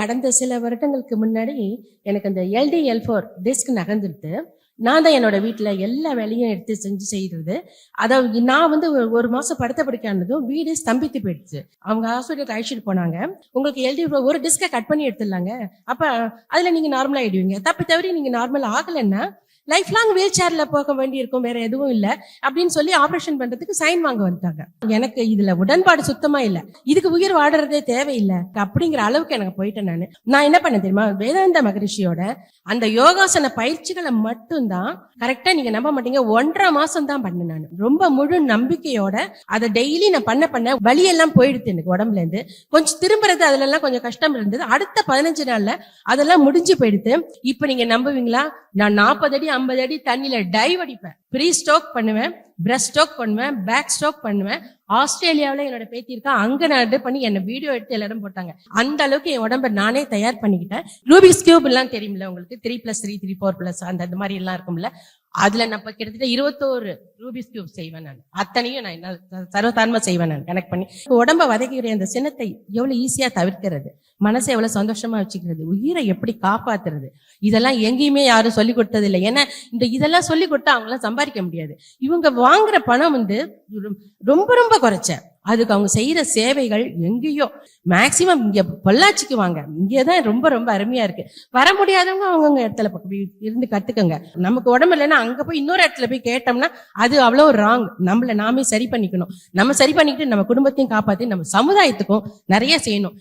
கடந்த சில வருடங்களுக்கு முன்னாடி எனக்கு அந்த LDL4 டிஸ்க் நகர்ந்துருது. நான் தான் என்னோட வீட்டுல எல்லா வேலையும் எடுத்து செஞ்சு செய்யறது. அதாவது நான் வந்து ஒரு மாசம் படுத்த படுக்கையானதும் வீடு ஸ்தம்பித்து போயிடுச்சு. அவங்க ஹாஸ்பிட்டலுக்கு அழைச்சிட்டு போனாங்க. உங்களுக்கு LDL4 ஒரு டிஸ்கை கட் பண்ணி எடுத்துடலாங்க, அப்ப அதுல நீங்க நார்மலா ஆயிடுவீங்க. தப்பி தவறி நீங்க நார்மல் ஆகலைன்னா லைஃப் லாங் வீல் சேர்ல போக வேண்டி இருக்கும், வேற எதுவும் இல்ல அப்படின்னு சொல்லி ஆபரேஷன் பண்றதுக்கு சைன் வாங்க வந்துட்டாங்க. எனக்கு இதுல உடன்பாடு சுத்தமா இல்ல. இதுக்கு உயிர் வாடுறதே தேவையில்லை அப்படிங்கிற அளவுக்கு எனக்கு போயிட்டேன். நான் என்ன பண்ண தெரியுமா, வேதாந்த மகரிஷியோட அந்த யோகாசன பயிற்சிகளை மட்டும்தான் கரெக்டா, நீங்க நம்ப மாட்டீங்க, 1.5 மாசம் தான் பண்ணேன். நான் ரொம்ப முழு நம்பிக்கையோட அதை டெய்லி நான் பண்ண வலியெல்லாம் போயிடுது எனக்கு உடம்புல இருந்து. கொஞ்சம் திரும்புறது அதுல எல்லாம் கொஞ்சம் கஷ்டம் இருந்தது. அடுத்த 15 நாள்ல அதெல்லாம் முடிஞ்சு போயிடுது. இப்ப நீங்க நம்புவீங்களா, நான் 40 அடி 50 அடி தண்ணியில டைவ் அடிப்பேன், ப்ரீ ஸ்ட்ரோக் பண்ணுவேன், பிரஸ்ட் ஸ்ட்ரோக் பண்ணுவேன், பேக் ஸ்ட்ரோக் பண்ணுவேன். ஆஸ்திரேலியாவில என்னோட பேத்தி இருக்கா, அங்க நான் இது பண்ணி என்ன வீடியோ எடுத்து எல்லாரும் போட்டாங்க. அந்த அளவுக்கு என் உடம்ப நானே தயார் பண்ணிக்கிட்டேன். ரூபிக்ஸ் கியூப் எல்லாம் தெரியுமில்ல உங்களுக்கு, 3+3 3+4+ அந்த மாதிரி எல்லாம் இருக்கும்ல, அதுல நான் கிட்டத்தட்ட 21 ரூபிக்ஸ் கியூப் செய்வேன். நான் அத்தனையும் நான் என்ன சர்வசாதாரணமா செய்வேன். நான் கனெக்ட் பண்ணி உடம்ப வதைக்கிற அந்த சின்னத்தை எவ்வளவு ஈஸியா தவிர்க்கிறது, மனசை எவ்வளவு சந்தோஷமா வச்சுக்கிறது, உயிரை எப்படி காப்பாத்துறது, இதெல்லாம் எங்கேயுமே யாரும் சொல்லி கொடுத்தது இல்லை. ஏன்னா இதெல்லாம் சொல்லி கொடுத்தா அவங்களாம் சம்பாதிக்க முடியாது. இவங்க வாங்குற பணம் வந்து ரொம்ப ரொம்ப குறைச்ச, அதுக்கு அவங்க செய்யற சேவைகள் எங்கேயோ மேக்சிமம் இங்க பொள்ளாச்சிக்கு வாங்க, இங்கதான் ரொம்ப ரொம்ப அருமையா இருக்கு. வர முடியாதவங்க அவங்கவுங்க இடத்துல இருந்து கத்துக்கங்க. நமக்கு உடம்பு இல்லைன்னா அங்க போய் இன்னொரு இடத்துல போய் கேட்டோம்னா அது அவ்வளவு ராங். நம்மள நாமே சரி பண்ணிக்கணும். நம்ம சரி பண்ணிக்கிட்டு நம்ம குடும்பத்தையும் காப்பாத்தி நம்ம சமுதாயத்துக்கும் நிறைய செய்யணும்.